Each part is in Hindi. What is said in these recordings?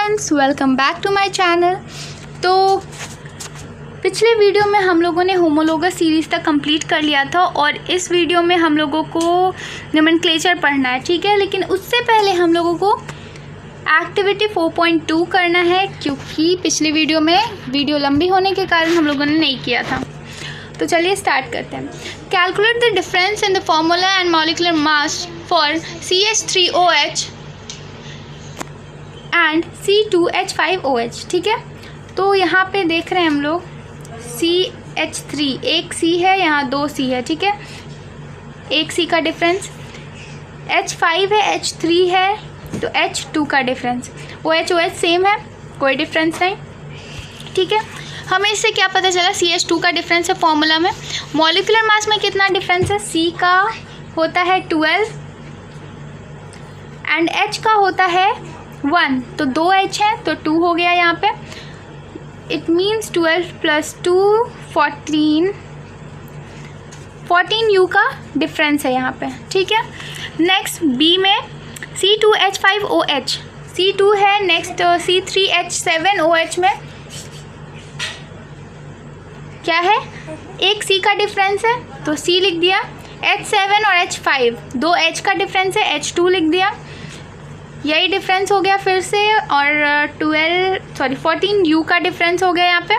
Friends, welcome back to my channel. तो पिछले वीडियो में हम लोगों ने होमोलोगस सीरीज़ तक कंप्लीट कर लिया था और इस वीडियो में हम लोगों को नोमेनक्लेचर पढ़ना है, ठीक है। लेकिन उससे पहले हम लोगों को एक्टिविटी 4.2 करना है, क्योंकि पिछली वीडियो में वीडियो लंबी होने के कारण हम लोगों ने नहीं किया था। तो चलिए स्टार्ट करते हैं। Calculate the difference in the formula and molecular mass for CH3OH and C2H5OH, ठीक है। तो यहाँ पे देख रहे हैं हम लोग CH3 एक C है, यहाँ दो C है, ठीक है। एक C का डिफरेंस, H5 है, H3 है, तो H2 का डिफरेंस। OH सेम है, कोई डिफरेंस नहीं, ठीक है। हमें इससे क्या पता चला, CH2 का डिफरेंस है फॉर्मूला में। मॉलिक्यूलर मास में कितना डिफरेंस है, C का होता है 12 एंड H का होता है 1, तो 2 H है तो 2 हो गया यहाँ पे। इट मीन्स 12 + 2 14 U का डिफरेंस है यहाँ पे, ठीक है। नेक्स्ट B में C2H5OH, C2 है। नेक्स्ट C3H7OH में क्या है, एक C का डिफरेंस है तो C लिख दिया। H7 और H5 दो H का डिफरेंस है, H2 लिख दिया। यही डिफरेंस हो गया फिर से, और 14 U का डिफरेंस हो गया यहाँ पे।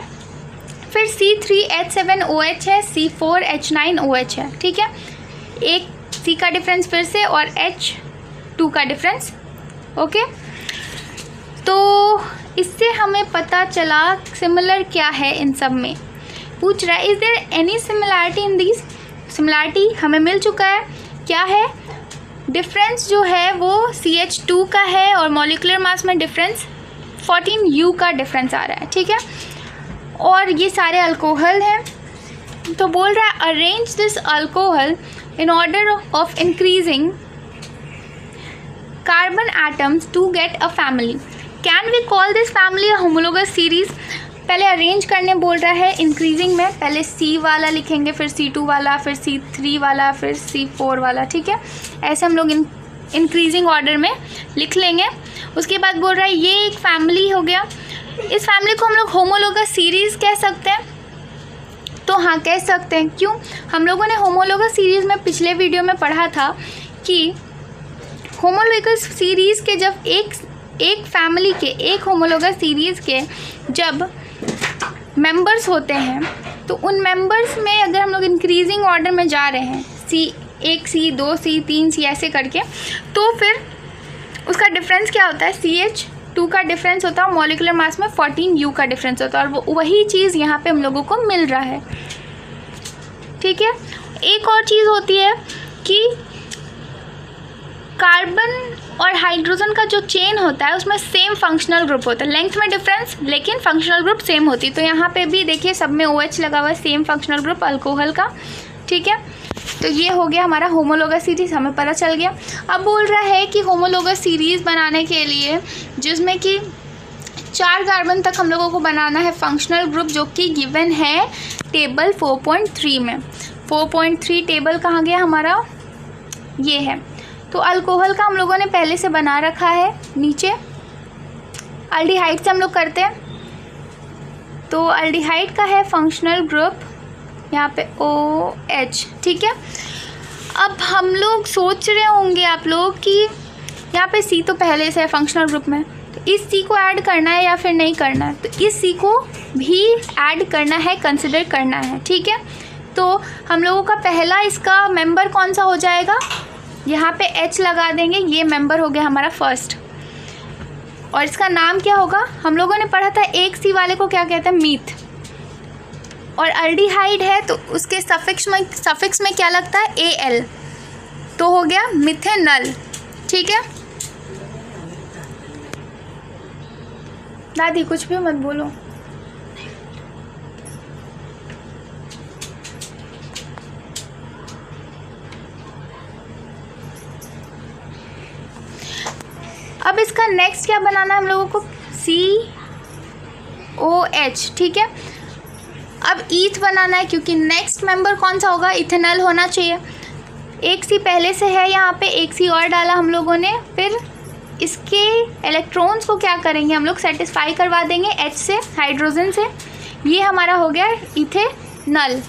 फिर C3H7OH है, C4H9OH है, ठीक है। एक C का डिफरेंस फिर से और H2 का डिफरेंस, ओके। तो इससे हमें पता चला सिमिलर क्या है इन सब में। पूछ रहा है is there any similarity in this. Similarity हमें मिल चुका है, क्या है, डिफरेंस जो है वो CH2 का है और मॉलिक्यूलर मास में डिफरेंस 14 U का डिफरेंस आ रहा है, ठीक है। और ये सारे अल्कोहल हैं। तो बोल रहा है arrange this alcohol in order of increasing carbon atoms to get a family. Can we call this family a homologous series. पहले अरेंज करने बोल रहा है इंक्रीजिंग में, पहले C वाला लिखेंगे, फिर C2 वाला, फिर C3 वाला, फिर C4 वाला, ठीक है। ऐसे हम लोग इंक्रीजिंग ऑर्डर में लिख लेंगे। उसके बाद बोल रहा है ये एक फैमिली हो गया। इस फैमिली को हम लोग होमोलोगस सीरीज़ कह सकते हैं। तो हाँ, कह सकते हैं। क्यों, हम लोगों ने होमोलोगस सीरीज़ में पिछले वीडियो में पढ़ा था कि होमोलोगस सीरीज़ के जब एक फैमिली के, एक होमोलोगस सीरीज़ के जब मेंबर्स होते हैं तो उन मेंबर्स में अगर हम लोग इंक्रीजिंग ऑर्डर में जा रहे हैं, एक C 2 C 3 C ऐसे करके, तो फिर उसका डिफरेंस क्या होता है, CH2 का डिफरेंस होता है, मॉलिक्यूलर मास में 14 U का डिफरेंस होता है। और वो वही चीज़ यहाँ पे हम लोगों को मिल रहा है, ठीक है। एक और चीज़ होती है कि कार्बन और हाइड्रोजन का जो चेन होता है उसमें सेम फंक्शनल ग्रुप होता है, लेंथ में डिफरेंस लेकिन फंक्शनल ग्रुप सेम होती है। तो यहाँ पे भी देखिए सब में OH लगा हुआ है, सेम फंक्शनल ग्रुप अल्कोहल का, ठीक है। तो ये हो गया हमारा होमोलोगस सीरीज़, हमें पता चल गया। अब बोल रहा है कि होमोलोगस सीरीज़ बनाने के लिए जिसमें कि 4 कार्बन तक हम लोगों को बनाना है फंक्शनल ग्रुप, जो कि गिवन है टेबल 4.3 में। 4.3 टेबल कहाँ गया हमारा, ये है। तो अल्कोहल का हम लोगों ने पहले से बना रखा है नीचे। अल्डिहाइड से हम लोग करते हैं, तो अल्डिहाइड का है फंक्शनल ग्रुप यहाँ पे OH, ठीक है। अब हम लोग सोच रहे होंगे आप लोग कि यहाँ पे C तो पहले से है फंक्शनल ग्रुप में, तो इस C को ऐड करना है या फिर नहीं करना है। तो इस C को भी ऐड करना है, कंसिडर करना है, ठीक है। तो हम लोगों का पहला इसका मेंबर कौन सा हो जाएगा, यहाँ पे H लगा देंगे, ये मेंबर हो गया हमारा फर्स्ट। और इसका नाम क्या होगा, हम लोगों ने पढ़ा था एक C वाले को क्या कहते हैं, मीथ। और अल्डिहाइड है तो उसके सफिक्स में क्या लगता है, AL, तो हो गया मिथेनल, ठीक है। दादी कुछ भी मत बोलो। अब इसका नेक्स्ट क्या बनाना है हम लोगों को, COH, ठीक है। अब ईथ बनाना है, क्योंकि नेक्स्ट मेंबर कौन सा होगा, इथेनॉल होना चाहिए। एक C पहले से है यहाँ पे, एक C और डाला हम लोगों ने, फिर इसके इलेक्ट्रॉन्स को क्या करेंगे हम लोग, सेटिस्फाई करवा देंगे H से, हाइड्रोजन से। ये हमारा हो गया इथेनॉल।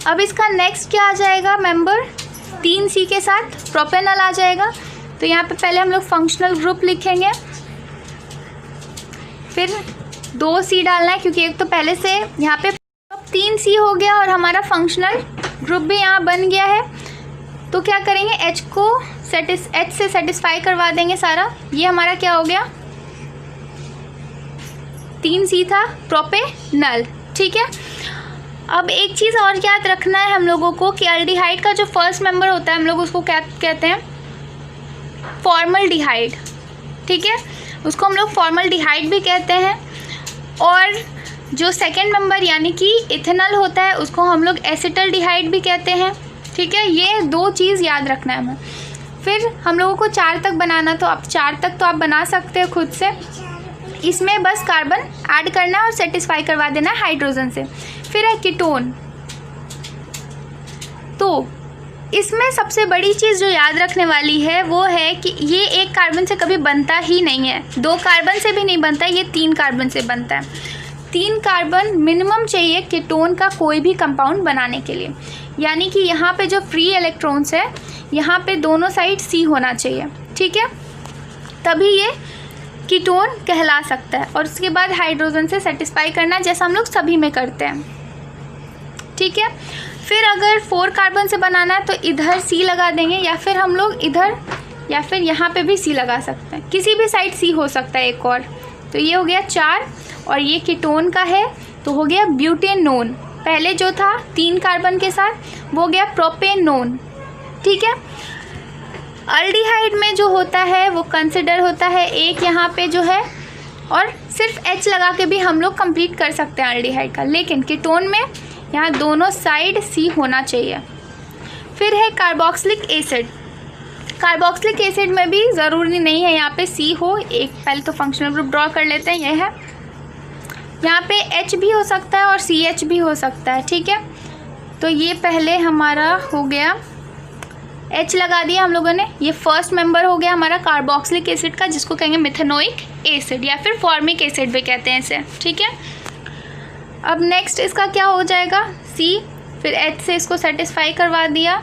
अब इसका नेक्स्ट क्या आ जाएगा मेंबर, 3C के साथ प्रोपेनॉल आ जाएगा। तो यहाँ पे पहले हम लोग फंक्शनल ग्रुप लिखेंगे, फिर 2C डालना है क्योंकि एक तो पहले से यहाँ पे 3C हो गया और हमारा फंक्शनल ग्रुप भी यहाँ बन गया है। तो क्या करेंगे, H से सेटिस्फाई करवा देंगे सारा। ये हमारा क्या हो गया, 3C था, प्रोपेनॉल। ठीक है। अब एक चीज़ और याद रखना है हम लोगों को कि एल्डिहाइड का जो फर्स्ट मेंबर होता है हम लोग उसको क्या कहते हैं, फॉर्मल्डिहाइड। ठीक है, उसको हम लोग फॉर्मल्डिहाइड भी कहते हैं। और जो सेकेंड मेंबर यानी कि इथेनॉल होता है उसको हम लोग एसिटल्डिहाइड भी कहते हैं। ठीक है, ये 2 चीज़ याद रखना है हमें। फिर हम लोगों को 4 तक बनाना, तो आप 4 तक तो आप बना सकते हैं खुद से। इसमें बस कार्बन ऐड करना है और सेटिस्फाई करवा देना है हाइड्रोजन से। फिर है कीटोन। तो इसमें सबसे बड़ी चीज़ जो याद रखने वाली है वो है कि ये एक कार्बन से कभी बनता ही नहीं है, 2 कार्बन से भी नहीं बनता, ये 3 कार्बन से बनता है। 3 कार्बन मिनिमम चाहिए कीटोन का कोई भी कंपाउंड बनाने के लिए। यानी कि यहाँ पे जो फ्री इलेक्ट्रॉन्स है यहाँ पे दोनों साइड C होना चाहिए। ठीक है, तभी ये कीटोन कहला सकता है। और उसके बाद हाइड्रोजन से सेटिस्फाई करना, जैसा हम लोग सभी में करते हैं। ठीक है, फिर अगर 4 कार्बन से बनाना है तो इधर C लगा देंगे, या फिर हम लोग इधर या फिर यहाँ पे भी C लगा सकते हैं, किसी भी साइड C हो सकता है एक और। तो ये हो गया 4 और ये कीटोन का है तो हो गया ब्यूटेनोन। पहले जो था 3 कार्बन के साथ वो हो गया प्रोपेनोन। ठीक है, एल्डिहाइड में जो होता है वो कंसिडर होता है एक यहाँ पे जो है, और सिर्फ H लगा के भी हम लोग कंप्लीट कर सकते हैं एल्डिहाइड का। लेकिन कीटोन में यहाँ दोनों साइड C होना चाहिए। फिर है कार्बोक्सिलिक एसिड। कार्बोक्सिलिक एसिड में भी ज़रूरी नहीं है यहाँ पे C हो, एक पहले तो फंक्शनल ग्रुप ड्रॉ कर लेते हैं। यह है, यहाँ पे H भी हो सकता है और CH भी हो सकता है। ठीक है, तो ये पहले हमारा हो गया, H लगा दिया हम लोगों ने। ये फर्स्ट मेंबर हो गया हमारा कार्बोक्सिलिक एसिड का, जिसको कहेंगे मिथेनोइक एसिड या फिर फॉर्मिक एसिड भी कहते हैं इसे। ठीक है, अब नेक्स्ट इसका क्या हो जाएगा, C। फिर H से इसको सेटिस्फाई करवा दिया,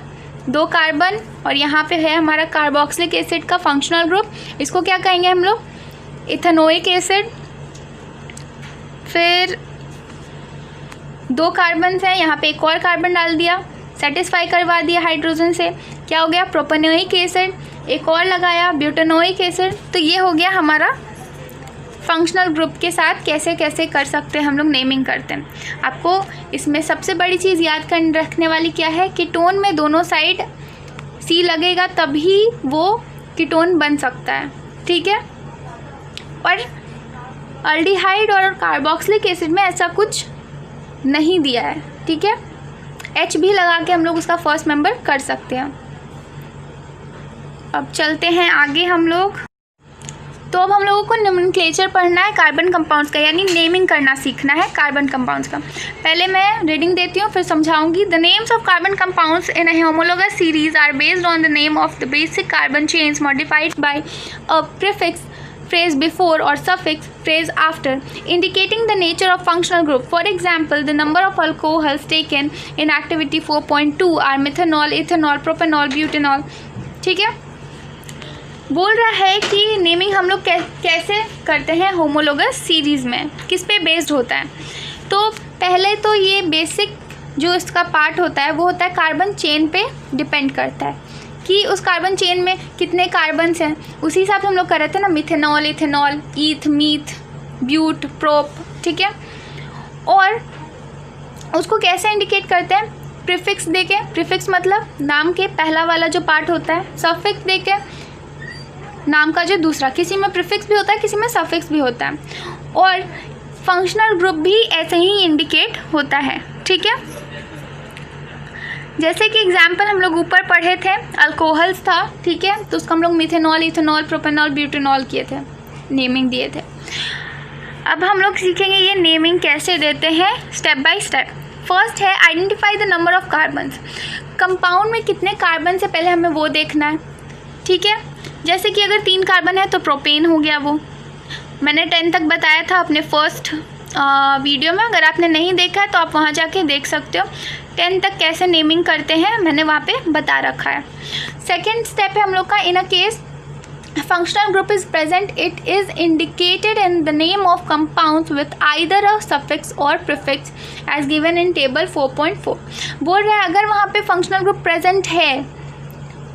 2 कार्बन, और यहाँ पे है हमारा कार्बोक्सिलिक एसिड का फंक्शनल ग्रुप, इसको क्या कहेंगे हम लोग, इथेनोइक एसिड। फिर 2 कार्बन है, यहाँ पे एक और कार्बन डाल दिया, सेटिस्फाई करवा दिया हाइड्रोजन से, क्या हो गया, प्रोपेनोइक एसिड। एक और लगाया, ब्यूटेनोइक एसिड। तो ये हो गया हमारा फंक्शनल ग्रुप के साथ कैसे कैसे कर सकते हैं हम लोग नेमिंग करते हैं। आपको इसमें सबसे बड़ी चीज़ याद कर रखने वाली क्या है, कीटोन में दोनों साइड C लगेगा तभी वो कीटोन बन सकता है। ठीक है, और एल्डिहाइड और कार्बोक्सिलिक एसिड में ऐसा कुछ नहीं दिया है। ठीक है, H भी लगा के हम लोग उसका फर्स्ट मेंबर कर सकते हैं। अब चलते हैं आगे हम लोग। तो अब हम लोगों को नोमेनक्लेचर पढ़ना है कार्बन कंपाउंड्स का, यानी नेमिंग करना सीखना है कार्बन कंपाउंड्स का। पहले मैं रीडिंग देती हूँ फिर समझाऊंगी। The names of carbon compounds in a homologous series are based on the name of the basic carbon chains modified by a prefix phrase before or suffix phrase after indicating the nature of functional group. For example, the number of alcohols taken in activity 4.2 are methanol, ethanol, propanol, butanol. ठीक है, बोल रहा है कि नेमिंग हम लोग कैसे करते हैं होमोलोगस सीरीज़ में, किस पे बेस्ड होता है। तो पहले तो ये बेसिक जो इसका पार्ट होता है वो होता है कार्बन चेन पे डिपेंड करता है कि उस कार्बन चेन में कितने कार्बन्स हैं, उसी हिसाब से हम लोग कर रहे थे ना, methanol, ethanol, eth, meth, but, prop. ठीक है, और उसको कैसे इंडिकेट करते हैं, प्रीफिक्स देके। प्रीफिक्स मतलब नाम के पहला वाला जो पार्ट होता है, सफिक्स देके नाम का जो दूसरा, किसी में प्रीफिक्स भी होता है किसी में सफिक्स भी होता है, और फंक्शनल ग्रुप भी ऐसे ही इंडिकेट होता है। ठीक है, जैसे कि एग्जाम्पल हम लोग ऊपर पढ़े थे, अल्कोहल्स था। ठीक है, तो उसको हम लोग मिथेनॉल, इथेनॉल, प्रोपेनॉल, ब्यूटेनॉल किए थे, नेमिंग दिए थे। अब हम लोग सीखेंगे ये नेमिंग कैसे देते हैं स्टेप बाय स्टेप। फर्स्ट है identify the number of carbons. Compound में कितने कार्बन से पहले हमें वो देखना है। ठीक है। जैसे कि अगर 3 कार्बन है तो प्रोपेन हो गया, वो मैंने 10 तक बताया था अपने फर्स्ट वीडियो में। अगर आपने नहीं देखा है तो आप वहाँ जाके देख सकते हो 10 तक कैसे नेमिंग करते हैं, मैंने वहाँ पे बता रखा है। सेकेंड स्टेप है हम लोग का, in a case functional group is present, it is indicated in the name of compounds with either a suffix or prefix as given in table 4.4। बोल रहा है अगर वहाँ पे functional group present है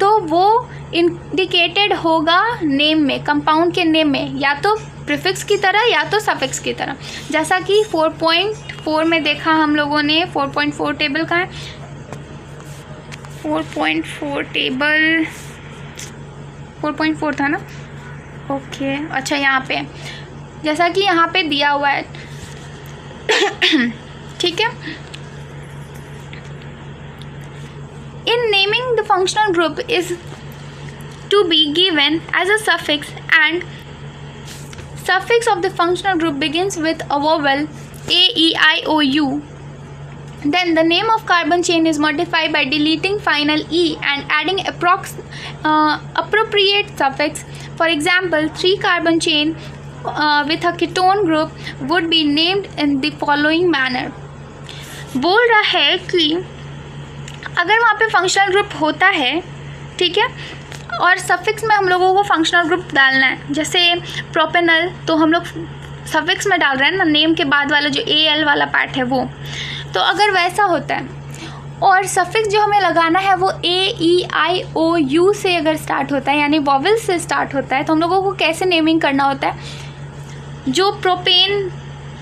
तो वो इंडिकेटेड होगा नेम में, कंपाउंड के नेम में, या तो प्रीफिक्स की तरह या तो सफिक्स की तरह। जैसा कि 4.4 में देखा हम लोगों ने। 4.4 टेबल का है, 4.4 टेबल 4.4 था ना, ओके अच्छा यहाँ पे जैसा कि यहाँ पे दिया हुआ है ठीक है। In naming the functional group is to be given as a suffix, and suffix of the functional group begins with a vowel A, E, I, O, U. Then the name of carbon chain is modified by deleting final E and adding appropriate suffix. For example, 3 carbon chain with a ketone group would be named in the following manner। बोल रहा है कि अगर वहाँ पे फंक्शनल ग्रुप होता है, ठीक है, और सफिक्स में हम लोगों को फंक्शनल ग्रुप डालना है, जैसे प्रोपेनल तो हम लोग सफिक्स में डाल रहे हैं ना, नेम के बाद वाला जो AL वाला पार्ट है वो। तो अगर वैसा होता है और सफिक्स जो हमें लगाना है वो A, E, I, O, U से अगर स्टार्ट होता है, यानी वॉवल से स्टार्ट होता है, तो हम लोगों को कैसे नेमिंग करना होता है, जो प्रोपेन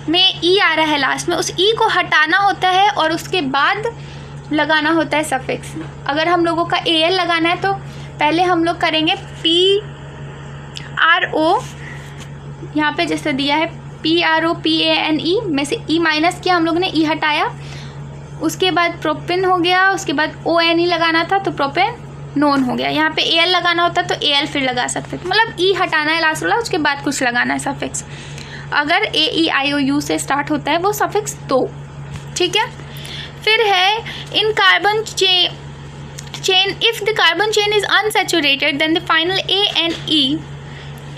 में E आ रहा है लास्ट में, उस E को हटाना होता है और उसके बाद लगाना होता है सफिक्स। अगर हम लोगों का AL लगाना है तो पहले हम लोग करेंगे PRO, यहाँ पे जैसे दिया है PROPANE में से E माइनस किया हम लोग ने, E हटाया, उसके बाद प्रोपेन हो गया, उसके बाद ONE लगाना था तो प्रोपेन नोन हो गया। यहाँ पे AL लगाना होता है तो AL फिर लगा सकते थे, मतलब E हटाना है लास्ट वाला, उसके बाद कुछ लगाना है सफिक्स। अगर AEIOU से स्टार्ट होता है वो सफिक्स तो, ठीक है। फिर है इन carbon chain, if the carbon chain is unsaturated then the final A and E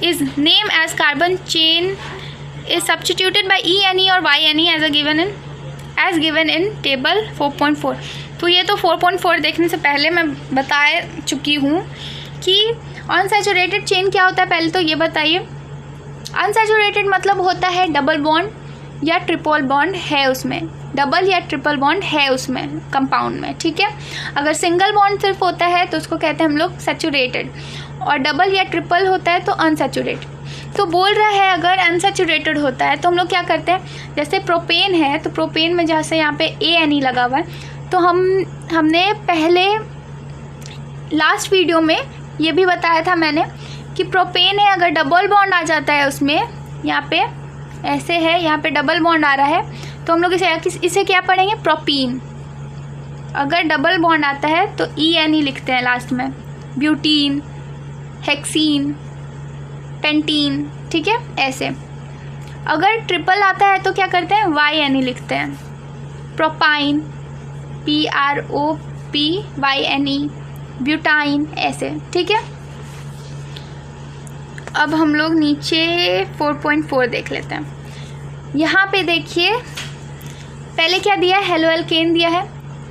is named as carbon chain is substituted by ENE or YNE as given in table 4.4। तो ये तो 4.4 देखने से पहले मैं बता चुकी हूँ कि अनसैचुरेटेड चेन क्या होता है। पहले तो ये बताइए, अनसैचुरेटेड मतलब होता है डबल बॉन्ड या ट्रिपल बॉन्ड है उसमें, डबल या ट्रिपल बॉन्ड है उसमें कंपाउंड में, ठीक है। अगर सिंगल बॉन्ड सिर्फ होता है तो उसको कहते हैं हम लोग सैचुरेटेड, और डबल या ट्रिपल होता है तो अनसैचुरेटेड। तो बोल रहा है अगर अनसैचुरेटेड होता है तो हम लोग क्या करते हैं, जैसे प्रोपेन है तो प्रोपेन में जैसे यहाँ पे ANE लगा हुआ है, तो हमने पहले लास्ट वीडियो में ये भी बताया था मैंने कि प्रोपेन है, अगर डबल बॉन्ड आ जाता है उसमें, यहाँ पे ऐसे है, यहाँ पे डबल बॉन्ड आ रहा है तो हम लोग इसे क्या पढ़ेंगे, प्रोपीन। अगर डबल बॉन्ड आता है तो ENE लिखते हैं लास्ट में, ब्यूटीन, हेक्सीन, पेंटीन, ठीक है ऐसे। अगर ट्रिपल आता है तो क्या करते हैं, YNE लिखते हैं, प्रोपाइन, PROPYNE, ब्यूटाइन, ऐसे, ठीक है। अब हम लोग नीचे 4.4 देख लेते हैं। यहाँ पे देखिए पहले क्या दिया है, हेलो एल्केन दिया है,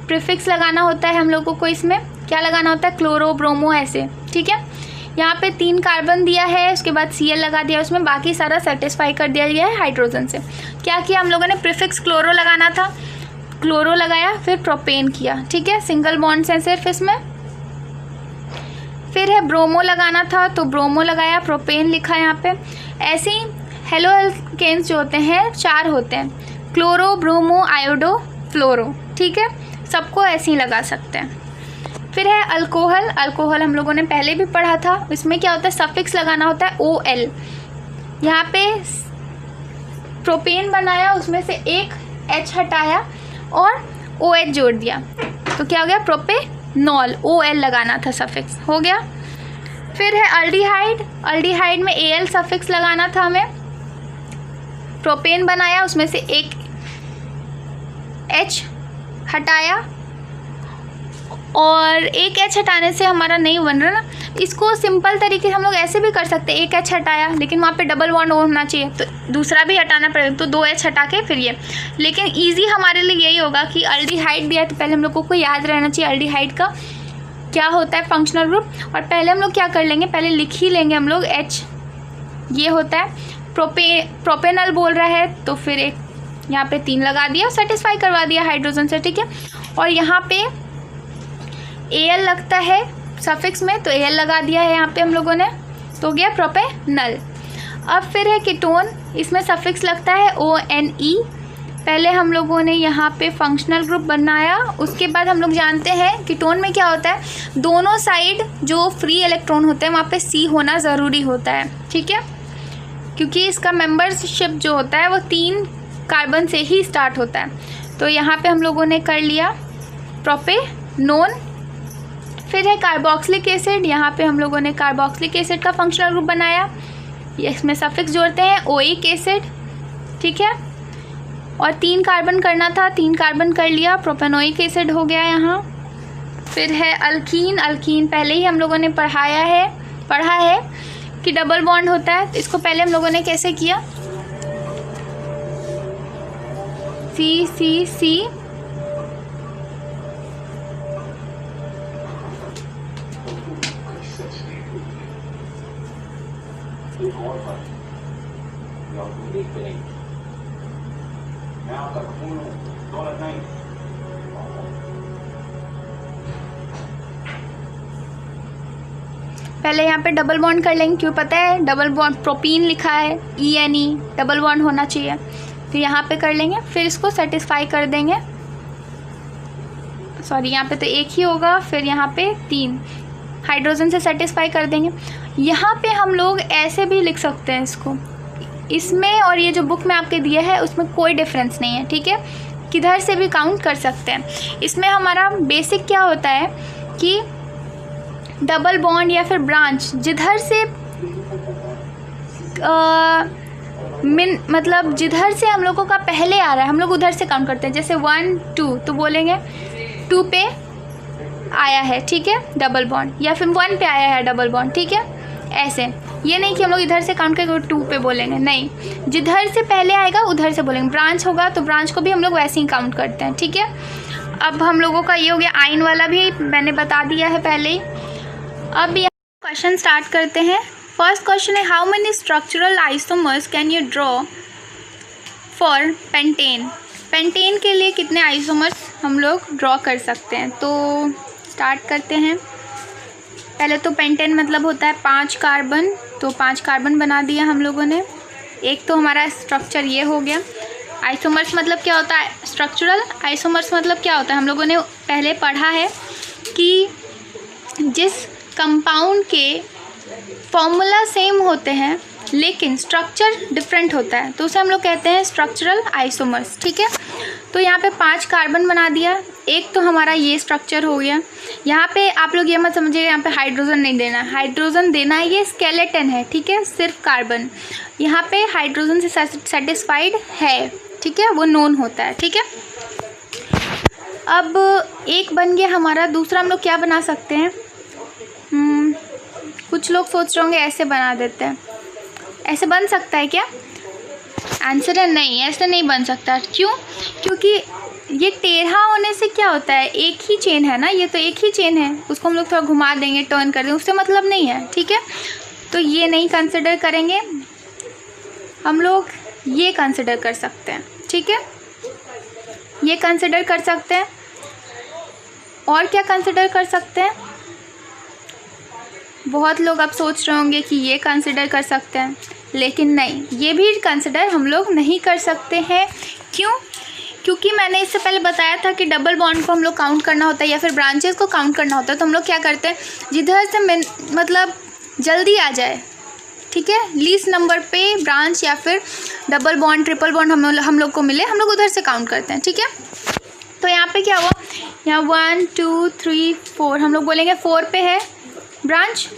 प्रीफिक्स लगाना होता है हम लोगों को, इसमें क्या लगाना होता है, क्लोरो, ब्रोमो, ऐसे, ठीक है। यहाँ पे 3 कार्बन दिया है, उसके बाद Cl लगा दिया उसमें, बाकी सारा सेटिस्फाई कर दिया गया है हाइड्रोजन से। क्या किया हम लोगों ने, प्रीफिक्स क्लोरो लगाना था, क्लोरो लगाया, फिर प्रोपेन किया, ठीक है, सिंगल बॉन्ड है सिर्फ इसमें। फिर है ब्रोमो लगाना था तो ब्रोमो लगाया, प्रोपेन लिखा यहाँ पे। ऐसे ही हेलो एल्केन्स जो होते हैं 4 होते हैं, क्लोरो, ब्रोमो, आयोडो, फ्लोरो, ठीक है, सबको ऐसे ही लगा सकते हैं। फिर है अल्कोहल, अल्कोहल हम लोगों ने पहले भी पढ़ा था, इसमें क्या होता है, सफिक्स लगाना होता है OL। यहाँ पे प्रोपेन बनाया, उसमें से एक H हटाया और OH जोड़ दिया तो क्या हो गया, प्रोपेनॉल, OL लगाना था सफिक्स, हो गया। फिर है अल्डिहाइड, अल्डिहाइड में AL सफिक्स लगाना था हमें, प्रोपेन बनाया, उसमें से एक H हटाया और एक एच हटाने से हमारा नहीं बन रहा ना। इसको सिंपल तरीके से हम लोग ऐसे भी कर सकते हैं, एक एच हटाया लेकिन वहाँ पे डबल बॉन्ड होना चाहिए तो दूसरा भी हटाना पड़ेगा, तो 2 एच हटा के फिर ये। लेकिन ईजी हमारे लिए यही होगा कि अल्डिहाइड दिया है तो पहले हम लोगों को याद रहना चाहिए अल्डिहाइड का क्या होता है फंक्शनल ग्रुप। और पहले हम लोग क्या कर लेंगे, पहले लिख ही लेंगे हम लोग एच, ये होता है प्रोपेनल बोल रहा है तो फिर एक यहाँ पे 3 लगा दिया और सेटिस्फाई करवा दिया हाइड्रोजन से, ठीक है। और यहाँ पे एल लगता है सफिक्स में तो एल लगा दिया है यहाँ पे हम लोगों ने, तो हो गया प्रोपेनल। अब फिर है कीटोन, इसमें सफिक्स लगता है ONE। पहले हम लोगों ने यहाँ पे फंक्शनल ग्रुप बनाया, उसके बाद हम लोग जानते हैं कीटोन में क्या होता है, दोनों साइड जो फ्री इलेक्ट्रॉन होते हैं वहाँ पे C होना ज़रूरी होता है, ठीक है, क्योंकि इसका मेंबरशिप जो होता है वो 3 कार्बन से ही स्टार्ट होता है। तो यहाँ पे हम लोगों ने कर लिया प्रोपेनोन। फिर है कार्बोक्सिलिक एसिड, यहाँ पे हम लोगों ने कार्बोक्सिलिक एसिड का फंक्शनल ग्रुप बनाया, इसमें सफिक्स जोड़ते हैं ओइक एसिड, ठीक है। और 3 कार्बन करना था, 3 कार्बन कर लिया, प्रोपेनोइक एसिड हो गया यहाँ। फिर है अल्कीन, अल्कीन पहले ही हम लोगों ने पढ़ा है कि डबल बॉन्ड होता है, तो इसको पहले हम लोगों ने कैसे किया, C पहले यहाँ पे डबल बॉन्ड कर लेंगे, क्यों पता है डबल बॉन्ड प्रोपीन लिखा है ENE, डबल बॉन्ड होना चाहिए, तो यहाँ पे कर लेंगे। फिर इसको सेटिस्फाई कर देंगे, सॉरी यहाँ पे तो एक ही होगा, फिर यहाँ पे 3 हाइड्रोजन से सेटिस्फाई कर देंगे। यहाँ पे हम लोग ऐसे भी लिख सकते हैं इसको, इसमें और ये जो बुक में आपके दिया है उसमें कोई डिफरेंस नहीं है, ठीक है, किधर से भी काउंट कर सकते हैं। इसमें हमारा बेसिक क्या होता है कि डबल बॉन्ड या फिर ब्रांच जिधर से मतलब जिधर से हम लोगों का पहले आ रहा है हम लोग उधर से काउंट करते हैं। जैसे 1 2 तो बोलेंगे 2 पे आया है, ठीक है, डबल बॉन्ड, या फिर 1 पे आया है डबल बॉन्ड, ठीक है। ऐसे ये नहीं कि हम लोग इधर से काउंट करके 2 पे बोलेंगे, नहीं, जिधर से पहले आएगा उधर से बोलेंगे। ब्रांच होगा तो ब्रांच को भी हम लोग वैसे ही काउंट करते हैं, ठीक है। अब हम लोगों का ये हो गया, आयन वाला भी मैंने बता दिया है पहले ही। अब यहाँ क्वेश्चन स्टार्ट करते हैं। फर्स्ट क्वेश्चन है, how many structural isomers can you draw for pentane. Pentane के लिए कितने आइसोमर्स हम लोग ड्रॉ कर सकते हैं, तो स्टार्ट करते हैं। पहले तो पेंटेन मतलब होता है 5 कार्बन, तो 5 कार्बन बना दिया हम लोगों ने। एक तो हमारा स्ट्रक्चर ये हो गया। आइसोमर्स मतलब क्या होता है, स्ट्रक्चरल आइसोमर्स मतलब क्या होता है, हम लोगों ने पहले पढ़ा है कि जिस कंपाउंड के फॉर्मूला सेम होते हैं लेकिन स्ट्रक्चर डिफरेंट होता है तो उसे हम लोग कहते हैं स्ट्रक्चरल आइसोमर्स, ठीक है। तो यहाँ पे 5 कार्बन बना दिया, एक तो हमारा ये स्ट्रक्चर हो गया। यहाँ पे आप लोग ये मत समझिए यहाँ पे हाइड्रोजन नहीं देना, हाइड्रोजन देना है, ये स्केलेटन है, ठीक है, सिर्फ कार्बन। यहाँ पे हाइड्रोजन से सेटिस्फाइड है, ठीक है, वो नोन होता है, ठीक है। अब एक बन गया हमारा, दूसरा हम लोग क्या बना सकते हैं, कुछ लोग सोच रहे होंगे ऐसे बना देते हैं, ऐसे बन सकता है क्या, आंसर है नहीं, ऐसे नहीं बन सकता। क्यों, क्योंकि ये टेढ़ा होने से क्या होता है, एक ही चेन है ना, ये तो एक ही चेन है, उसको हम लोग थोड़ा घुमा देंगे, टर्न कर देंगे, उससे मतलब नहीं है, ठीक है। तो ये नहीं कंसिडर करेंगे हम लोग, ये कंसिडर कर सकते हैं, ठीक है, ये कंसिडर कर सकते हैं। और क्या कंसिडर कर सकते हैं, बहुत लोग अब सोच रहे होंगे कि ये कंसिडर कर सकते हैं, लेकिन नहीं, ये भी कंसिडर हम लोग नहीं कर सकते हैं। क्यों, क्योंकि मैंने इससे पहले बताया था कि डबल बॉन्ड को हम लोग काउंट करना होता है या फिर ब्रांचेस को काउंट करना होता है, तो हम लोग क्या करते हैं, जिधर से मतलब जल्दी आ जाए, ठीक है, लीस्ट नंबर पे ब्रांच या फिर डबल बॉन्ड ट्रिपल बॉन्ड हम लोग को मिले, हम लोग उधर से काउंट करते हैं, ठीक है। तो यहाँ पे क्या हुआ, यहाँ 1 2 3 4 हम लोग बोलेंगे 4 पे है ब्रांच।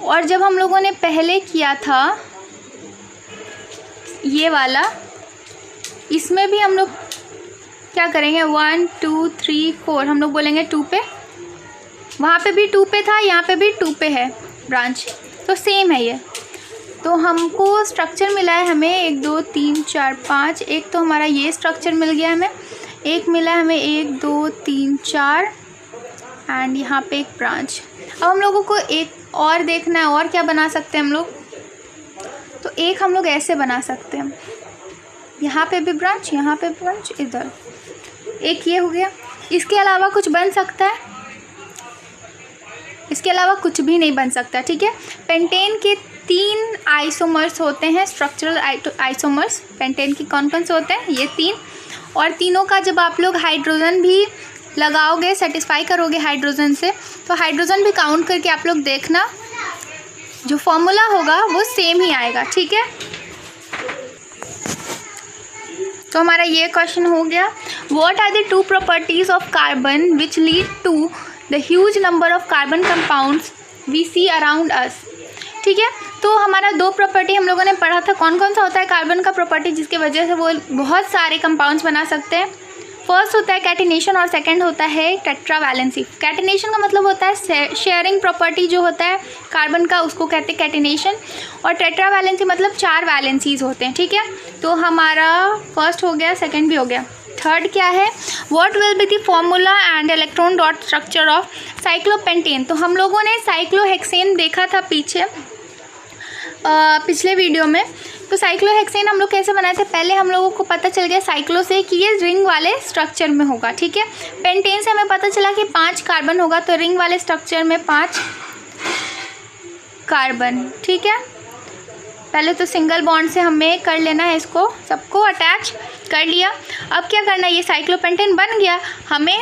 और जब हम लोगों ने पहले किया था ये वाला, इसमें भी हम लोग क्या करेंगे, 1 2 3 4 हम लोग बोलेंगे 2 पे वहाँ पे भी 2 पे था, यहाँ पे भी 2 पे है ब्रांच, तो सेम है ये। तो हमको स्ट्रक्चर मिला है हमें 1 2 3 4 5, एक तो हमारा ये स्ट्रक्चर मिल गया हमें, एक मिला है हमें 1 2 3 4 एंड यहाँ पे एक ब्रांच। अब हम लोगों को एक और देखना है, और क्या बना सकते हैं हम लोग। तो एक हम लोग ऐसे बना सकते हैं, यहाँ पे भी ब्रांच, यहाँ पे ब्रांच, इधर एक ये हो गया। इसके अलावा कुछ बन सकता है? इसके अलावा कुछ भी नहीं बन सकता, ठीक है। पेंटेन के 3 आइसोमर्स होते हैं, स्ट्रक्चरल आइसोमर्स। पेंटेन की कौन कौन से होते हैं? ये 3, और तीनों का जब आप लोग हाइड्रोजन भी लगाओगे, सेटिस्फाई करोगे हाइड्रोजन से, तो हाइड्रोजन भी काउंट करके आप लोग देखना, जो फॉर्मूला होगा वो सेम ही आएगा, ठीक है। तो हमारा ये क्वेश्चन हो गया। What are the 2 properties of carbon which lead to the huge number of carbon compounds we see around us, ठीक है। तो हमारा 2 प्रॉपर्टी हम लोगों ने पढ़ा था, कौन कौन सा होता है कार्बन का प्रॉपर्टी जिसकी वजह से वो बहुत सारे कंपाउंड्स बना सकते हैं। फर्स्ट होता है कैटिनेशन और सेकंड होता है टेट्रावैलेंसी। कैटिनेशन का मतलब होता है शेयरिंग प्रॉपर्टी जो होता है कार्बन का, उसको कहते हैं कैटिनेशन, और टेट्रावैलेंसी मतलब 4 वैलेंसीज होते हैं, ठीक है। तो हमारा फर्स्ट हो गया, सेकंड भी हो गया। थर्ड क्या है? What will be the formula and electron dot structure of cyclopentane. तो हम लोगों ने साइक्लोहेक्सेन देखा था पीछे पिछले वीडियो में। तो साइक्लोहेक्सेन हम लोग कैसे बनाए थे, पहले हम लोगों को पता चल गया साइक्लो से कि ये रिंग वाले स्ट्रक्चर में होगा, ठीक है। पेंटेन से हमें पता चला कि 5 कार्बन होगा, तो रिंग वाले स्ट्रक्चर में 5 कार्बन, ठीक है। पहले तो सिंगल बॉन्ड से हमें कर लेना है, इसको सबको अटैच कर लिया। अब क्या करना है, ये साइक्लोपेंटेन बन गया, हमें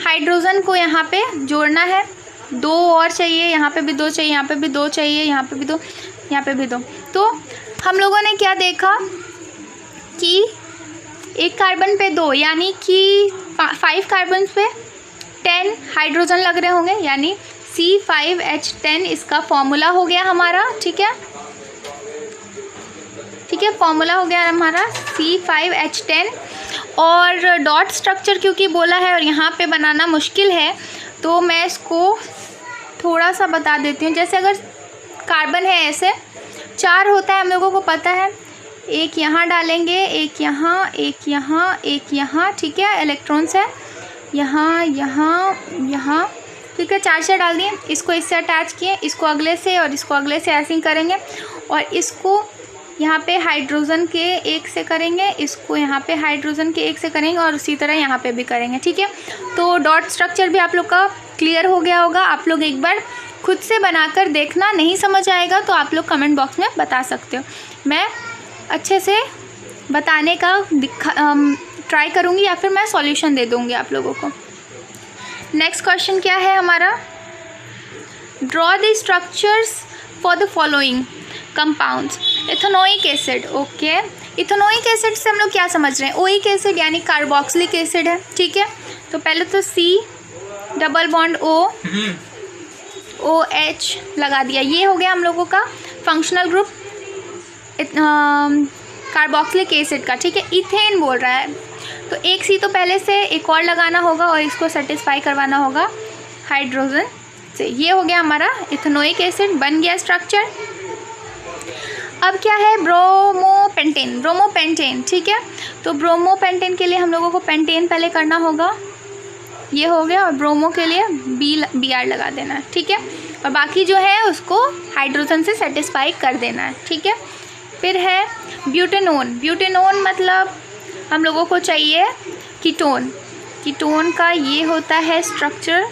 हाइड्रोजन को यहाँ पे जोड़ना है। 2 और चाहिए, यहाँ पे भी 2 चाहिए, यहाँ पे भी 2 चाहिए, यहाँ पे भी 2, यहाँ पे भी 2। तो हम लोगों ने क्या देखा कि एक कार्बन पे 2, यानी कि 5 कार्बन पे 10 हाइड्रोजन लग रहे होंगे, यानी C5H10 इसका फॉर्मूला हो गया हमारा, ठीक है। ठीक है, फॉर्मूला हो गया हमारा C5H10। और डॉट स्ट्रक्चर क्योंकि बोला है और यहाँ पे बनाना मुश्किल है, तो मैं इसको थोड़ा सा बता देती हूँ। जैसे अगर कार्बन है ऐसे 4 होता है, हम लोगों को पता है, एक यहाँ डालेंगे, एक यहाँ, एक यहाँ, एक यहाँ, ठीक है। इलेक्ट्रॉन्स है यहाँ, यहाँ, यहाँ, ठीक है। 4 डाल दिए, इसको इससे अटैच किए, इसको अगले से और इसको अगले से ऐसे ही करेंगे, और इसको यहाँ पे हाइड्रोजन के 1 से करेंगे, इसको यहाँ पे हाइड्रोजन के 1 से करेंगे, और उसी तरह यहाँ पे भी करेंगे, ठीक है। तो डॉट स्ट्रक्चर भी आप लोग का क्लियर हो गया होगा। आप लोग एक बार खुद से बनाकर देखना, नहीं समझ आएगा तो आप लोग कमेंट बॉक्स में बता सकते हो। मैं अच्छे से बताने का ट्राई करूँगी, या फिर मैं सॉल्यूशन दे दूँगी आप लोगों को। नेक्स्ट क्वेश्चन क्या है हमारा, draw the structures for the following compounds. Ethanoic acid, okay. Ethanoic acid से हम लोग क्या समझ रहे हैं, ओइक एसिड यानी कार्बोक्सिलिक एसिड है, ठीक है। तो पहले तो C डबल बॉन्ड OH लगा दिया, ये हो गया हम लोगों का फंक्शनल ग्रुप कार्बोक्सिलिक एसिड का, ठीक है। इथेन बोल रहा है, तो एक C तो पहले से एक और लगाना होगा और इसको सेटिस्फाई करवाना होगा हाइड्रोजन से। ये हो गया हमारा इथेनोइक एसिड, बन गया स्ट्रक्चर। अब क्या है, ब्रोमोपेंटेन, ब्रोमोपेंटेन, ठीक है। तो ब्रोमोपेंटेन के लिए हम लोगों को पेंटेन पहले करना होगा, ये हो गया, और ब्रोमो के लिए Br लगा देना है, ठीक है। और बाकी जो है उसको हाइड्रोजन से सेटिस्फाई कर देना है, ठीक है। फिर है ब्यूटेनोन। ब्यूटेनोन मतलब हम लोगों को चाहिए कीटोन। कीटोन का ये होता है स्ट्रक्चर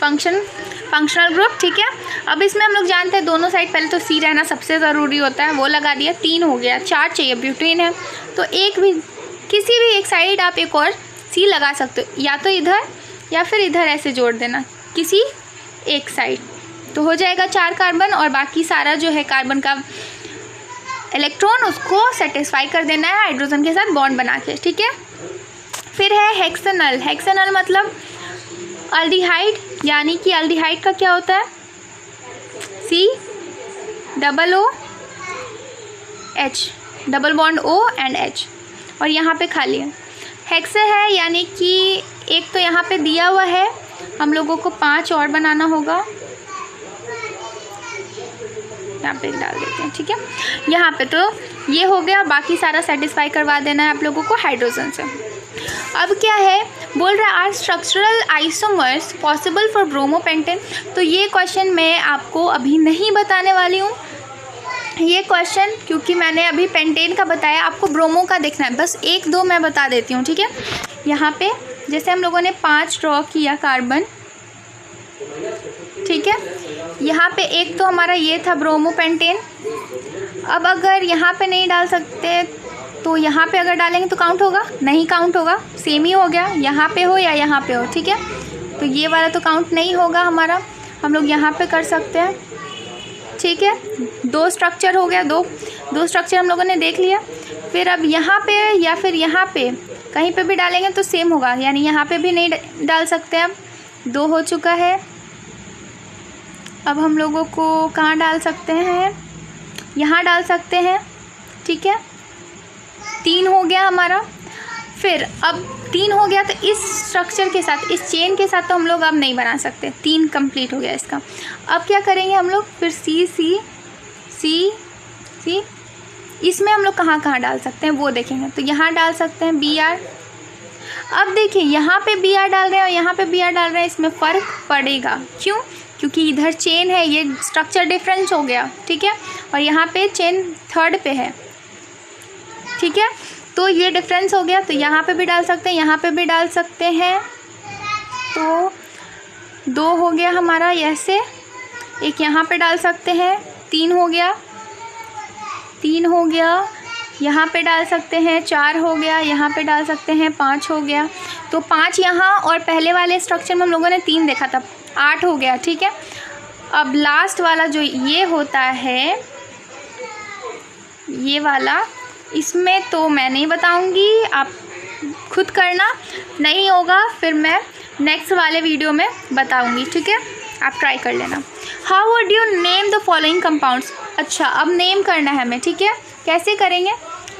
फंक्शनल ग्रुप, ठीक है। अब इसमें हम लोग जानते हैं दोनों साइड पहले तो C रहना सबसे ज़रूरी होता है, वो लगा दिया, 3 हो गया, 4 चाहिए, ब्यूटेन है तो एक भी किसी भी एक साइड आप एक और C लगा सकते हो, या तो इधर या फिर इधर ऐसे जोड़ देना किसी एक साइड, तो हो जाएगा 4 कार्बन, और बाकी सारा जो है कार्बन का इलेक्ट्रॉन उसको सेटिस्फाई कर देना है हाइड्रोजन के साथ बॉन्ड बना के, ठीक है। फिर है हेक्सेनल। हेक्सेनल मतलब अल्डिहाइड, यानी कि अल्डिहाइड का क्या होता है, COOH double bond O and H, और यहाँ पे खाली है। हेक्से है यानी कि एक तो यहाँ पे दिया हुआ है हम लोगों को 5 और बनाना होगा। यहाँ पे डाल देते हैं, ठीक है। यहाँ पे तो ये हो गया, बाकी सारा सेटिस्फाई करवा देना है आप लोगों को हाइड्रोजन से। अब क्या है, बोल रहा है are structural isomers possible for bromopentane. तो ये क्वेश्चन मैं आपको अभी नहीं बताने वाली हूँ, ये क्वेश्चन, क्योंकि मैंने अभी पेंटेन का बताया, आपको ब्रोमो का देखना है। बस 1-2 मैं बता देती हूँ, ठीक है। यहाँ पे जैसे हम लोगों ने 5 ड्रॉ किया कार्बन, ठीक है। यहाँ पे एक तो हमारा ये था ब्रोमोपेंटेन। अब अगर यहाँ पे नहीं डाल सकते तो यहाँ पे अगर डालेंगे तो काउंट होगा? नहीं काउंट होगा, सेम ही हो गया, यहाँ पे हो या यहाँ पे हो, ठीक है। तो ये वाला तो काउंट नहीं होगा हमारा, हम लोग यहाँ पे कर सकते हैं, ठीक है। 2 स्ट्रक्चर हो गया, दो स्ट्रक्चर हम लोगों ने देख लिया। फिर अब यहाँ पे या फिर यहाँ पे कहीं पे भी डालेंगे तो सेम होगा, यानी यहाँ पे भी नहीं डाल सकते। अब 2 हो चुका है। अब हम लोगों को कहाँ डाल सकते हैं? यहाँ डाल सकते हैं, ठीक है। 3 हो गया हमारा। फिर अब 3 हो गया तो इस स्ट्रक्चर के साथ, इस चेन के साथ तो हम लोग अब नहीं बना सकते। 3 कंप्लीट हो गया इसका। अब क्या करेंगे हम लोग? फिर सी सी सी सी, इसमें हम लोग कहाँ कहाँ डाल सकते हैं वो देखेंगे। तो यहाँ डाल सकते हैं बी आर। अब देखिए यहाँ पे बी आर डाल रहे हैं और यहाँ पे बी आर डाल रहे हैं, इसमें फ़र्क पड़ेगा। क्यों? क्योंकि इधर चेन है, ये स्ट्रक्चर डिफरेंस हो गया, ठीक है। और यहाँ पे चेन 3rd पे है, ठीक है। तो ये डिफरेंस हो गया, तो यहाँ पे भी डाल सकते हैं, यहाँ पे भी डाल सकते हैं। तो 2 हो गया हमारा, ऐसे एक यहाँ पे डाल सकते हैं, 3 हो गया, 3 हो गया, यहाँ पे डाल सकते हैं, 4 हो गया, यहाँ पे डाल सकते हैं, 5 हो गया। तो 5 यहाँ, और पहले वाले स्ट्रक्चर में हम लोगों ने 3 देखा था, 8 हो गया, ठीक है। अब लास्ट वाला जो ये होता है, ये वाला, इसमें तो मैं नहीं बताऊंगी, आप खुद करना, नहीं होगा फिर मैं नेक्स्ट वाले वीडियो में बताऊंगी, ठीक है। आप ट्राई कर लेना। How would you name the following compounds. अच्छा, अब नेम करना है हमें, ठीक है। कैसे करेंगे?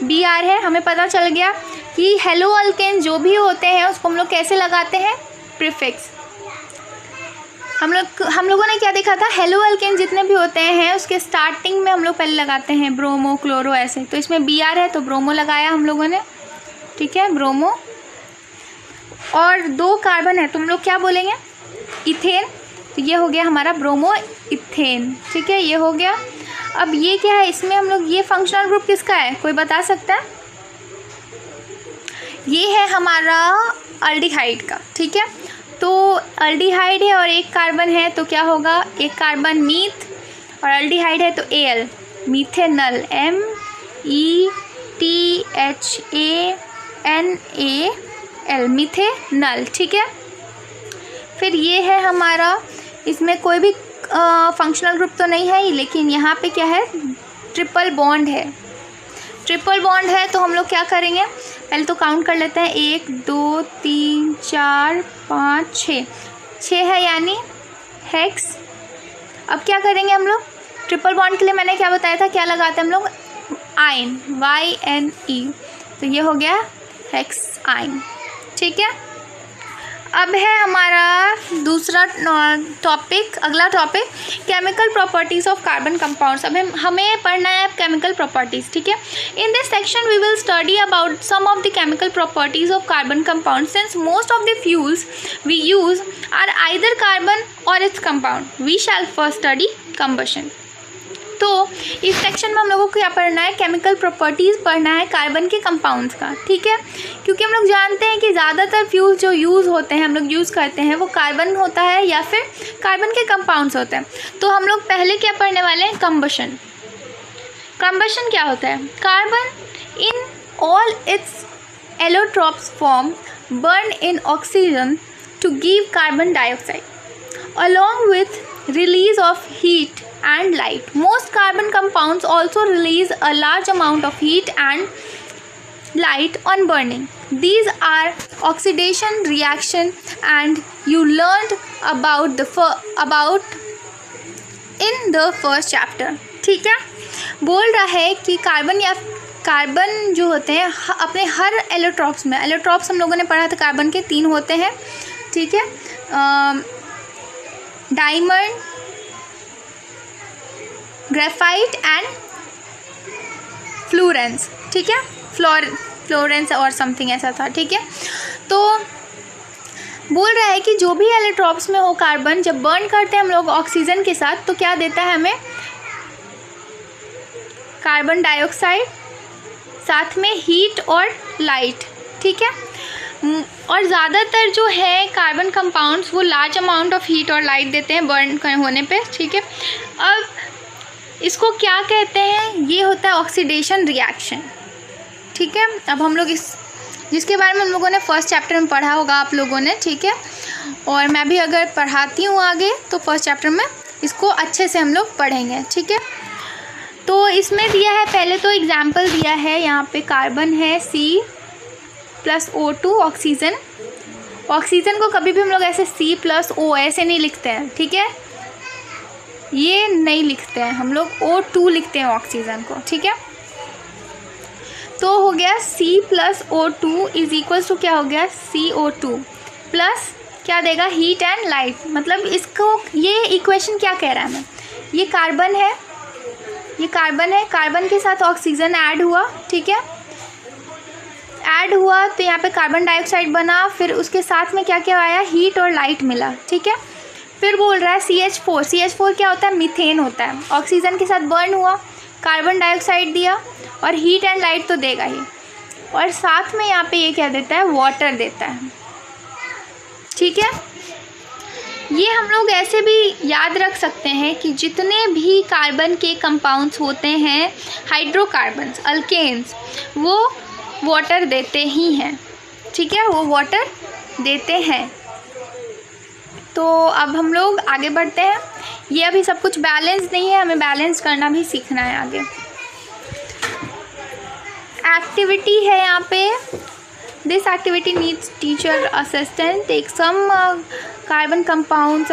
बी आर है, हमें पता चल गया कि हेलो अल्केन जो भी होते हैं उसको हम लोग कैसे लगाते हैं? प्रीफिक्स। हम लोगों ने क्या देखा था? हेलो अल्केन जितने भी होते हैं उसके स्टार्टिंग में हम लोग पहले लगाते हैं ब्रोमो, क्लोरो, ऐसे। तो इसमें बी आर है तो ब्रोमो लगाया हम लोगों ने, ठीक है, ब्रोमो। और 2 कार्बन है तो हम लोग क्या बोलेंगे? इथेन। तो ये हो गया हमारा ब्रोमो इथेन, ठीक है, ये हो गया। अब ये क्या है? इसमें हम लोग, ये फंक्शनल ग्रुप किसका है, कोई बता सकता है? ये है हमारा अल्डिहाइड का, ठीक है। तो अल्डिहाइड है और 1 कार्बन है तो क्या होगा? 1 कार्बन मीथ, और अल्डिहाइड है तो एल, मीथेनल, METHANAL, मीथेनल, ठीक है। फिर ये है हमारा, इसमें कोई भी फंक्शनल ग्रुप तो नहीं है, लेकिन यहाँ पे क्या है? ट्रिपल बॉन्ड है। ट्रिपल बॉन्ड है तो हम लोग क्या करेंगे? पहले तो काउंट कर लेते हैं, 1 2 3 4 5 6 है, यानी हेक्स। अब क्या करेंगे हम लोग? ट्रिपल बॉन्ड के लिए मैंने क्या बताया था, क्या लगाते हैं हम लोग? Ion, YNE। तो ये हो गया हेक्स आयन, ठीक है। अब है हमारा दूसरा टॉपिक, अगला topic, chemical properties of carbon compounds. अब हमें पढ़ना है केमिकल प्रॉपर्टीज़, ठीक है। In this section we will study about some of the chemical properties of carbon compounds. Since most of the fuels we use are either carbon और its compound, we shall first study combustion. तो इस सेक्शन में हम लोगों को क्या पढ़ना है? केमिकल प्रॉपर्टीज़ पढ़ना है कार्बन के कंपाउंड्स का, ठीक है। क्योंकि हम लोग जानते हैं कि ज़्यादातर फ्यूल जो यूज़ होते हैं, हम लोग यूज़ करते हैं, वो कार्बन होता है या फिर कार्बन के कंपाउंड्स होते हैं। तो हम लोग पहले क्या पढ़ने वाले हैं? कंबशन। कंबशन क्या होता है? Carbon in all its allotropes form burn in oxygen to give carbon dioxide along with release of heat and light. Most carbon compounds also release a large amount of heat and light on burning. These are oxidation reaction and you learned about in the first chapter, ठीक है। बोल रहा है कि कार्बन जो होते हैं अपने हर एलोट्रॉप्स में, एलोट्रॉप्स हम लोगों ने पढ़ा था कार्बन के 3 होते हैं, ठीक है। डायमंड, ग्रेफाइट एंड फ्लोरेंस, ठीक है, फ्लोरेंस और समथिंग ऐसा था, ठीक है। तो बोल रहा है कि जो भी एलोट्रॉप्स में हो कार्बन, जब बर्न करते हैं हम लोग ऑक्सीजन के साथ तो क्या देता है हमें, कार्बन डाइऑक्साइड, साथ में हीट और लाइट, ठीक है। और ज़्यादातर जो है कार्बन कंपाउंड्स वो लार्ज अमाउंट ऑफ हीट और लाइट देते हैं बर्न होने पे, ठीक है। अब इसको क्या कहते हैं, ये होता है ऑक्सीडेशन रिएक्शन, ठीक है। अब हम लोग जिसके बारे में हम लोगों ने फर्स्ट चैप्टर में पढ़ा होगा आप लोगों ने, ठीक है, और मैं भी अगर पढ़ाती हूँ आगे तो फर्स्ट चैप्टर में इसको अच्छे से हम लोग पढ़ेंगे, ठीक है। तो इसमें दिया है, पहले तो एग्जाम्पल दिया है, यहाँ पे कार्बन है C+O2 ऑक्सीजन। ऑक्सीजन को कभी भी हम लोग ऐसे C+O ऐसे नहीं लिखते हैं, ठीक है, ये नहीं लिखते हैं हम लोग, O2 लिखते हैं ऑक्सीजन को, ठीक है। तो हो गया C+O2 इज इक्वल्स टू क्या हो गया, CO2 प्लस क्या देगा, हीट एंड लाइट। मतलब इसको, ये इक्वेशन क्या कह रहा है हमें, ये कार्बन है, ये कार्बन है, कार्बन के साथ ऑक्सीजन ऐड हुआ, ठीक है, ऐड हुआ तो यहाँ पे कार्बन डाइऑक्साइड बना, फिर उसके साथ में क्या क्या आया, हीट और लाइट मिला, ठीक है। फिर बोल रहा है CH4, CH4 क्या होता है, मीथेन होता है, ऑक्सीजन के साथ बर्न हुआ, कार्बन डाइऑक्साइड दिया और हीट एंड लाइट तो देगा ही, और साथ में यहाँ पे ये क्या देता है, वाटर देता है, ठीक है। ये हम लोग ऐसे भी याद रख सकते हैं कि जितने भी कार्बन के कंपाउंड्स होते हैं, हाइड्रोकार्बन्स, अल्केन्स, वो वाटर देते ही हैं, ठीक है, वो वाटर देते हैं। तो अब हम लोग आगे बढ़ते हैं। ये अभी सब कुछ बैलेंस नहीं है, हमें बैलेंस करना भी सीखना है आगे। एक्टिविटी है यहाँ पे, this activity needs teacher assistant, take some carbon compounds.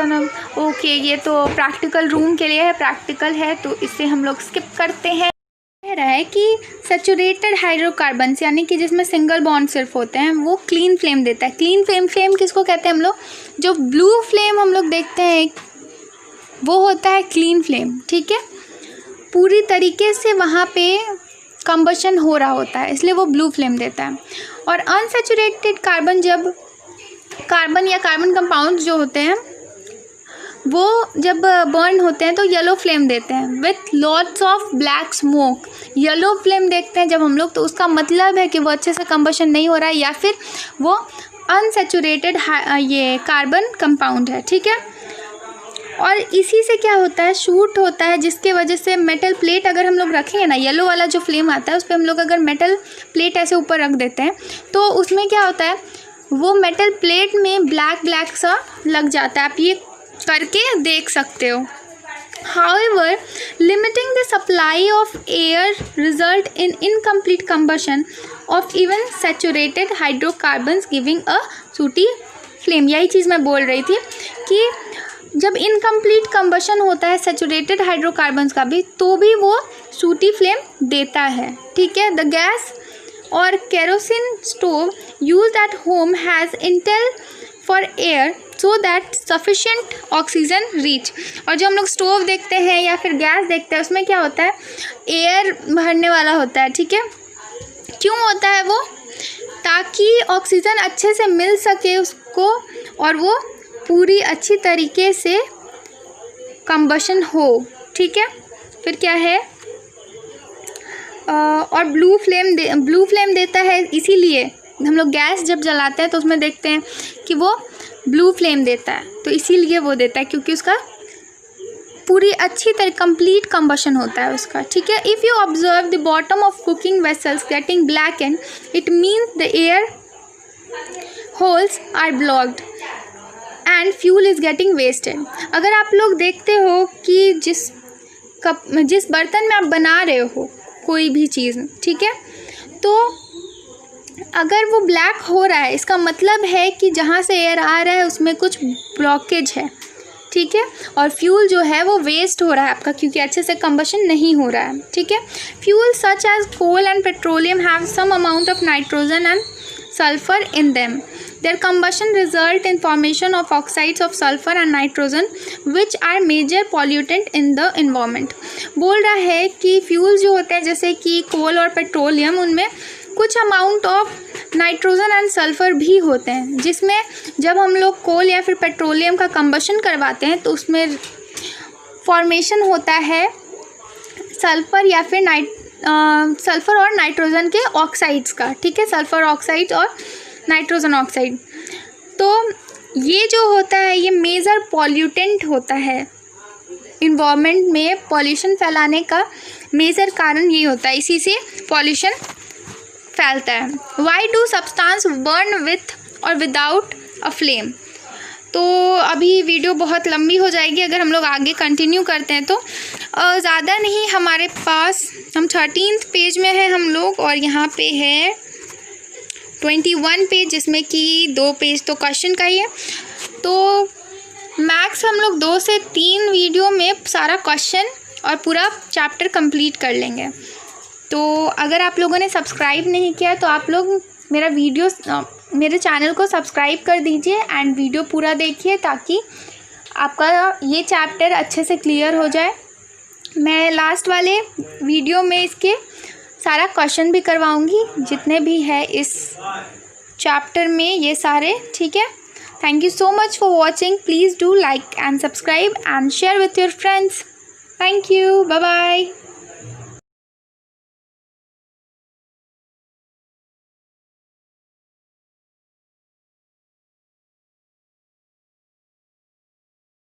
Okay, ये तो प्रैक्टिकल रूम के लिए है, प्रैक्टिकल है तो इसे हम लोग स्किप करते हैं। कह रहा है कि सैचुरेटेड हाइड्रोकार्बन्स यानी कि जिसमें सिंगल बॉन्ड सिर्फ होते हैं वो क्लीन फ्लेम देता है। क्लीन फ्लेम किसको कहते हैं हम लोग, जो ब्लू फ्लेम हम लोग देखते हैं वो होता है क्लीन फ्लेम, ठीक है, पूरी तरीके से वहाँ पे कंबशन हो रहा होता है, इसलिए वो ब्लू फ्लेम देता है। और अनसैचुरेटेड कार्बन, जब कार्बन या कार्बन कंपाउंड जो होते हैं वो जब बर्न होते हैं तो येलो फ्लेम देते हैं with lots of black smoke. Yellow flame देखते हैं जब हम लोग, तो उसका मतलब है कि वो अच्छे से कंबशन नहीं हो रहा है या फिर वो अनसैचुरेटेड ये कार्बन कंपाउंड है, ठीक है। और इसी से क्या होता है, शूट होता है, जिसके वजह से मेटल प्लेट अगर हम लोग रखेंगे ना, येलो वाला जो फ्लेम आता है उस पर हम लोग अगर मेटल प्लेट ऐसे ऊपर रख देते हैं तो उसमें क्या होता है, वो मेटल प्लेट में ब्लैक सा लग जाता है। आप ये करके देख सकते हो। However, limiting the supply of air result in incomplete combustion of even saturated hydrocarbons giving a sooty flame। यही चीज़ मैं बोल रही थी कि जब इनकम्प्लीट कंबशन होता है सैचुरेटेड हाइड्रोकार्बन्स का भी, तो भी वो सूटी फ्लेम देता है, ठीक है। द गैस और kerosene stove used at home has Intel for air so that sufficient oxygen reach. और जो हम लोग स्टोव देखते हैं या फिर गैस देखते हैं उसमें क्या होता है, एयर भरने वाला होता है, ठीक है। क्यों होता है वो, ताकि ऑक्सीजन अच्छे से मिल सके उसको और वो पूरी अच्छी तरीके से कंबशन हो, ठीक है। फिर क्या है, और ब्लू फ्लेम देता है, इसीलिए हम लोग गैस जब जलाते हैं तो उसमें देखते हैं कि वो ब्लू फ्लेम देता है, तो इसीलिए वो देता है क्योंकि उसका पूरी अच्छी तरह कंप्लीट कंबशन होता है उसका, ठीक है। If you observe the bottom of cooking vessels getting blacken, it means the air holes are blocked and fuel is getting wasted. अगर आप लोग देखते हो कि जिस बर्तन में आप बना रहे हो कोई भी चीज़, ठीक है, तो अगर वो ब्लैक हो रहा है इसका मतलब है कि जहाँ से एयर आ रहा है उसमें कुछ ब्लॉकेज है, ठीक है, और फ्यूल जो है वो वेस्ट हो रहा है आपका क्योंकि अच्छे से कंबशन नहीं हो रहा है, ठीक है। Fuel such as coal and petroleum have some amount of nitrogen and sulphur in them. Their combustion result in formation of oxides of sulphur and nitrogen which are major pollutant in the environment. बोल रहा है कि फ्यूल जो होते हैं जैसे कि कोल और पेट्रोलियम, उनमें कुछ amount of nitrogen and sulphur भी होते हैं, जिसमें जब हम लोग कोल या फिर पेट्रोलियम का कंबशन करवाते हैं तो उसमें फॉर्मेशन होता है सल्फ़र या फिर सल्फ़र और नाइट्रोजन के ऑक्साइड्स का, ठीक है, सल्फ़र ऑक्साइड और नाइट्रोजन ऑक्साइड। तो ये जो होता है ये मेजर पॉल्यूटेंट होता है, इन्वायरमेंट में पॉल्यूशन फैलाने का मेजर कारण ये होता है, इसी से पॉल्यूशन फैलता है। Why do substance burn with और विदाउट अ फ्लेम। तो अभी वीडियो बहुत लंबी हो जाएगी अगर हम लोग आगे कंटिन्यू करते हैं तो। ज़्यादा नहीं, हमारे पास हम 13th पेज में है हम लोग, और यहाँ पे है 21 पेज, जिसमें कि 2 पेज तो क्वेश्चन का ही है। तो मैक्स हम लोग 2 से 3 वीडियो में सारा क्वेश्चन और पूरा चैप्टर कंप्लीट कर लेंगे। तो अगर आप लोगों ने सब्सक्राइब नहीं किया तो आप लोग मेरे चैनल को सब्सक्राइब कर दीजिए एंड वीडियो पूरा देखिए, ताकि आपका ये चैप्टर अच्छे से क्लियर हो जाए। मैं लास्ट वाले वीडियो में इसके सारा क्वेश्चन भी करवाऊंगी, जितने भी है इस चैप्टर में ये सारे, ठीक है। Thank you so much for watching. Please do like and subscribe and share with your friends. Thank you, bye bye.